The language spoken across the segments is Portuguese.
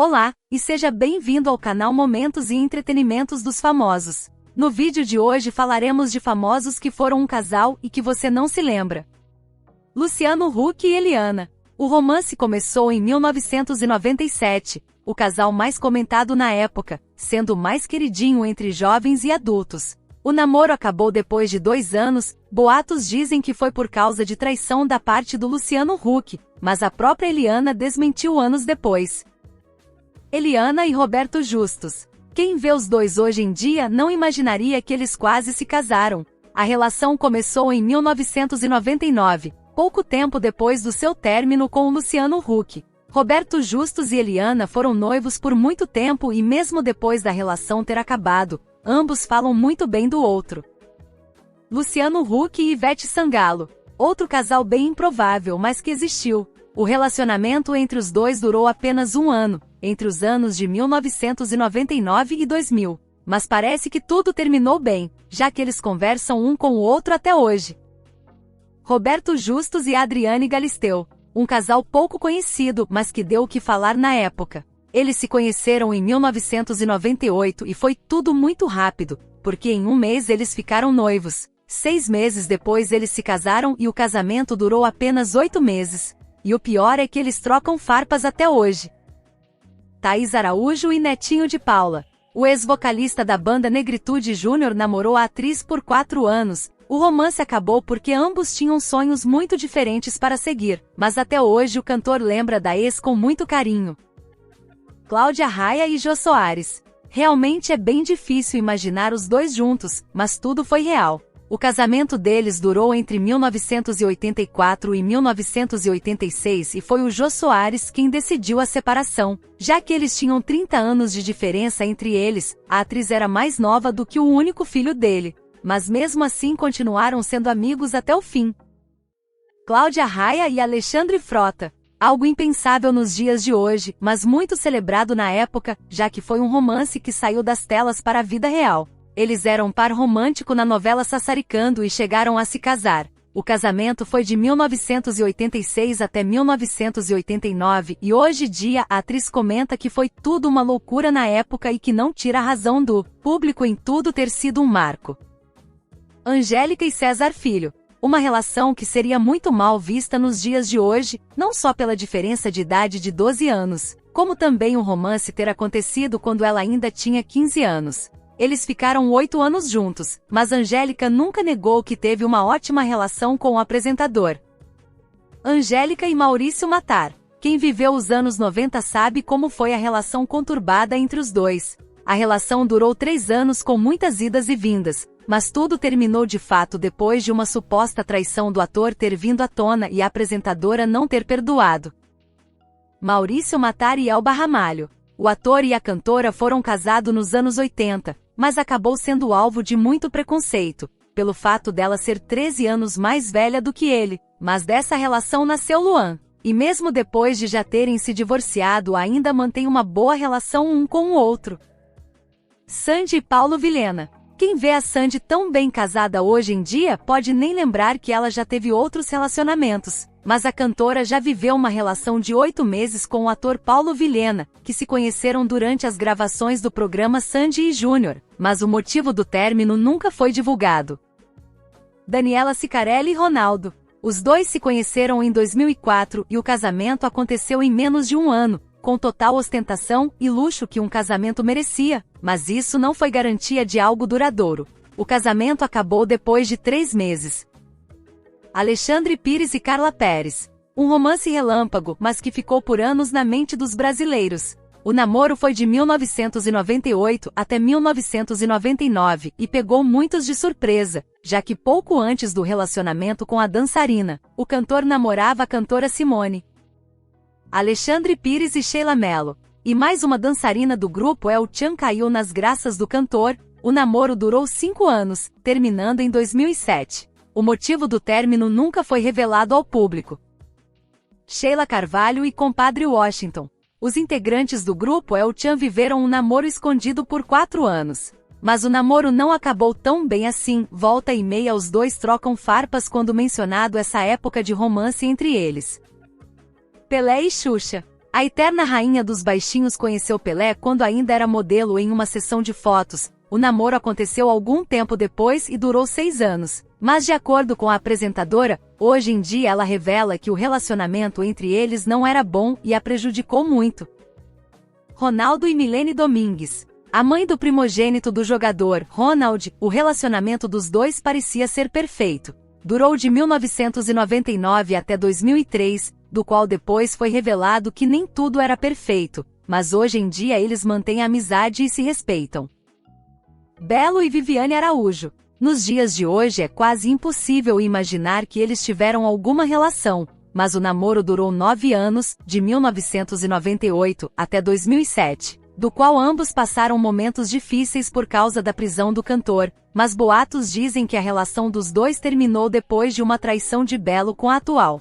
Olá, e seja bem-vindo ao canal Momentos e Entretenimentos dos Famosos. No vídeo de hoje falaremos de famosos que foram um casal e que você não se lembra. Luciano Huck e Eliana. O romance começou em 1997, o casal mais comentado na época, sendo o mais queridinho entre jovens e adultos. O namoro acabou depois de 2 anos, boatos dizem que foi por causa de traição da parte do Luciano Huck, mas a própria Eliana desmentiu anos depois. Eliana e Roberto Justus. Quem vê os dois hoje em dia não imaginaria que eles quase se casaram. A relação começou em 1999, pouco tempo depois do seu término com o Luciano Huck. Roberto Justus e Eliana foram noivos por muito tempo e mesmo depois da relação ter acabado, ambos falam muito bem do outro. Luciano Huck e Ivete Sangalo. Outro casal bem improvável, mas que existiu. O relacionamento entre os dois durou apenas 1 ano, entre os anos de 1999 e 2000. Mas parece que tudo terminou bem, já que eles conversam um com o outro até hoje. Roberto Justus e Adriane Galisteu. Um casal pouco conhecido, mas que deu o que falar na época. Eles se conheceram em 1998 e foi tudo muito rápido, porque em 1 mês eles ficaram noivos. 6 meses depois eles se casaram e o casamento durou apenas 8 meses. E o pior é que eles trocam farpas até hoje. Thaís Araújo e Netinho de Paula. O ex-vocalista da banda Negritude Júnior namorou a atriz por 4 anos. O romance acabou porque ambos tinham sonhos muito diferentes para seguir, mas até hoje o cantor lembra da ex com muito carinho. Cláudia Raia e Jô Soares. Realmente é bem difícil imaginar os dois juntos, mas tudo foi real. O casamento deles durou entre 1984 e 1986 e foi o Jô Soares quem decidiu a separação. Já que eles tinham 30 anos de diferença entre eles, a atriz era mais nova do que o único filho dele. Mas mesmo assim continuaram sendo amigos até o fim. Cláudia Raia e Alexandre Frota. Algo impensável nos dias de hoje, mas muito celebrado na época, já que foi um romance que saiu das telas para a vida real. Eles eram um par romântico na novela Sassaricando e chegaram a se casar. O casamento foi de 1986 até 1989 e hoje em dia a atriz comenta que foi tudo uma loucura na época e que não tira a razão do público em tudo ter sido um marco. Angélica e César Filho. Uma relação que seria muito mal vista nos dias de hoje, não só pela diferença de idade de 12 anos, como também o romance ter acontecido quando ela ainda tinha 15 anos. Eles ficaram 8 anos juntos, mas Angélica nunca negou que teve uma ótima relação com o apresentador. Angélica e Maurício Matar. Quem viveu os anos 90 sabe como foi a relação conturbada entre os dois. A relação durou 3 anos com muitas idas e vindas, mas tudo terminou de fato depois de uma suposta traição do ator ter vindo à tona e a apresentadora não ter perdoado. Maurício Matar e Elba Ramalho. O ator e a cantora foram casados nos anos 80, mas acabou sendo alvo de muito preconceito, pelo fato dela ser 13 anos mais velha do que ele, mas dessa relação nasceu Luan. E mesmo depois de já terem se divorciado ainda mantém uma boa relação um com o outro. Sandy e Paulo Vilhena. Quem vê a Sandy tão bem casada hoje em dia pode nem lembrar que ela já teve outros relacionamentos, mas a cantora já viveu uma relação de 8 meses com o ator Paulo Vilhena, que se conheceram durante as gravações do programa Sandy e Júnior, mas o motivo do término nunca foi divulgado. Daniela Cicarelli e Ronaldo. Os dois se conheceram em 2004 e o casamento aconteceu em menos de 1 ano, com total ostentação e luxo que um casamento merecia, mas isso não foi garantia de algo duradouro. O casamento acabou depois de 3 meses. Alexandre Pires e Carla Perez. Um romance relâmpago, mas que ficou por anos na mente dos brasileiros. O namoro foi de 1998 até 1999 e pegou muitos de surpresa, já que pouco antes do relacionamento com a dançarina, o cantor namorava a cantora Simone. Alexandre Pires e Sheila Mello. E mais uma dançarina do grupo El Chan caiu nas graças do cantor. O namoro durou 5 anos, terminando em 2007. O motivo do término nunca foi revelado ao público. Sheila Carvalho e Compadre Washington. Os integrantes do grupo El Chan viveram um namoro escondido por 4 anos. Mas o namoro não acabou tão bem assim, volta e meia os dois trocam farpas quando mencionado essa época de romance entre eles. Pelé e Xuxa. A eterna rainha dos baixinhos conheceu Pelé quando ainda era modelo em uma sessão de fotos. O namoro aconteceu algum tempo depois e durou 6 anos. Mas de acordo com a apresentadora, hoje em dia ela revela que o relacionamento entre eles não era bom e a prejudicou muito. Ronaldo e Milene Domingues. A mãe do primogênito do jogador, Ronald, o relacionamento dos dois parecia ser perfeito. Durou de 1999 até 2003, do qual depois foi revelado que nem tudo era perfeito, mas hoje em dia eles mantêm amizade e se respeitam. Belo e Viviane Araújo. Nos dias de hoje é quase impossível imaginar que eles tiveram alguma relação, mas o namoro durou 9 anos, de 1998 até 2007, do qual ambos passaram momentos difíceis por causa da prisão do cantor, mas boatos dizem que a relação dos dois terminou depois de uma traição de Belo com a atual.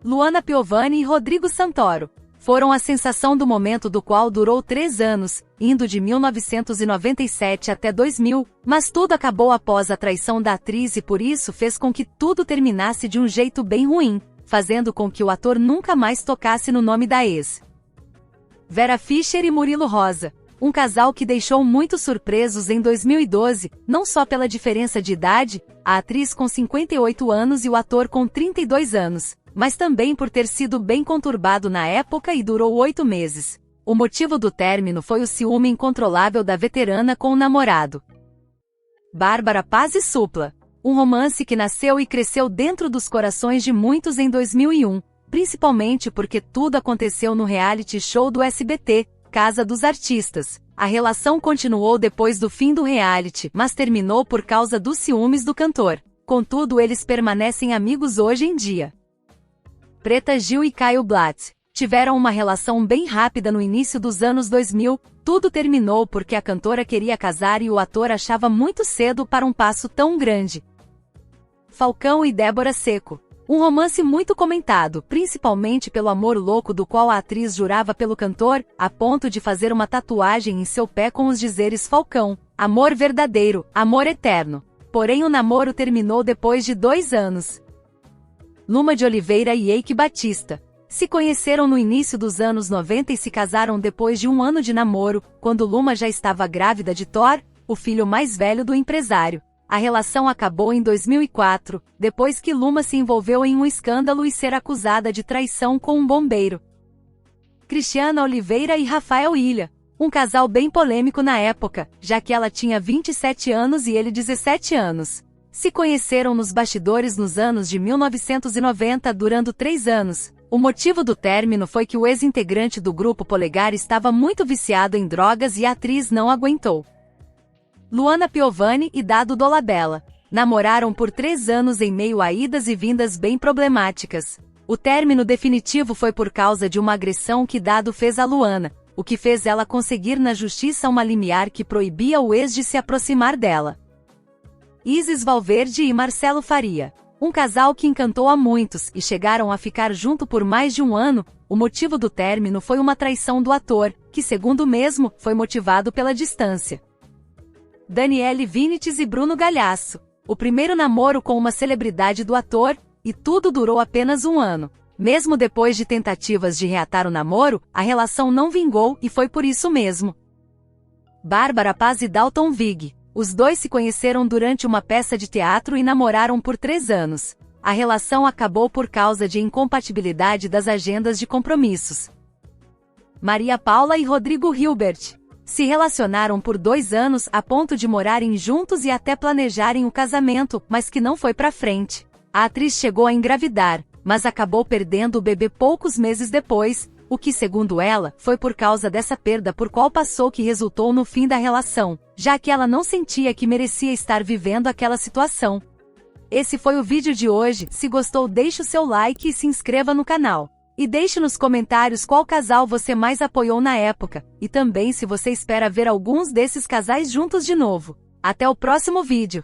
Luana Piovani e Rodrigo Santoro foram a sensação do momento, do qual durou 3 anos, indo de 1997 até 2000, mas tudo acabou após a traição da atriz e por isso fez com que tudo terminasse de um jeito bem ruim, fazendo com que o ator nunca mais tocasse no nome da ex. Vera Fischer e Murilo Rosa. Um casal que deixou muitos surpresos em 2012, não só pela diferença de idade, a atriz com 58 anos e o ator com 32 anos, mas também por ter sido bem conturbado na época e durou 8 meses. O motivo do término foi o ciúme incontrolável da veterana com o namorado. Bárbara Paz e Supla. Um romance que nasceu e cresceu dentro dos corações de muitos em 2001, principalmente porque tudo aconteceu no reality show do SBT, Casa dos Artistas. A relação continuou depois do fim do reality, mas terminou por causa dos ciúmes do cantor. Contudo, eles permanecem amigos hoje em dia. Preta Gil e Caio Blatt tiveram uma relação bem rápida no início dos anos 2000, tudo terminou porque a cantora queria casar e o ator achava muito cedo para um passo tão grande. Falcão e Débora Seco. Um romance muito comentado, principalmente pelo amor louco do qual a atriz jurava pelo cantor, a ponto de fazer uma tatuagem em seu pé com os dizeres Falcão, amor verdadeiro, amor eterno. Porém o namoro terminou depois de 2 anos. Luma de Oliveira e Eike Batista. Se conheceram no início dos anos 90 e se casaram depois de 1 ano de namoro, quando Luma já estava grávida de Thor, o filho mais velho do empresário. A relação acabou em 2004, depois que Luma se envolveu em um escândalo e ser acusada de traição com um bombeiro. Cristiana Oliveira e Rafael Ilha. Um casal bem polêmico na época, já que ela tinha 27 anos e ele 17 anos. Se conheceram nos bastidores nos anos de 1990 durando 3 anos. O motivo do término foi que o ex-integrante do grupo Polegar estava muito viciado em drogas e a atriz não aguentou. Luana Piovani e Dado Dolabella namoraram por 3 anos em meio a idas e vindas bem problemáticas. O término definitivo foi por causa de uma agressão que Dado fez a Luana, o que fez ela conseguir na justiça uma liminar que proibia o ex de se aproximar dela. Isis Valverde e Marcelo Faria. Um casal que encantou a muitos e chegaram a ficar junto por mais de 1 ano, o motivo do término foi uma traição do ator, que segundo o mesmo, foi motivado pela distância. Daniele Vinicius e Bruno Galhaço. O primeiro namoro com uma celebridade do ator, e tudo durou apenas 1 ano. Mesmo depois de tentativas de reatar o namoro, a relação não vingou e foi por isso mesmo. Bárbara Paz e Dalton Vig. Os dois se conheceram durante uma peça de teatro e namoraram por 3 anos. A relação acabou por causa de incompatibilidade das agendas de compromissos. Maria Paula e Rodrigo Hilbert. Se relacionaram por 2 anos a ponto de morarem juntos e até planejarem o casamento, mas que não foi pra frente. A atriz chegou a engravidar, mas acabou perdendo o bebê poucos meses depois, o que segundo ela, foi por causa dessa perda por qual passou que resultou no fim da relação, já que ela não sentia que merecia estar vivendo aquela situação. Esse foi o vídeo de hoje, se gostou deixe o seu like e se inscreva no canal. E deixe nos comentários qual casal você mais apoiou na época, e também se você espera ver alguns desses casais juntos de novo. Até o próximo vídeo!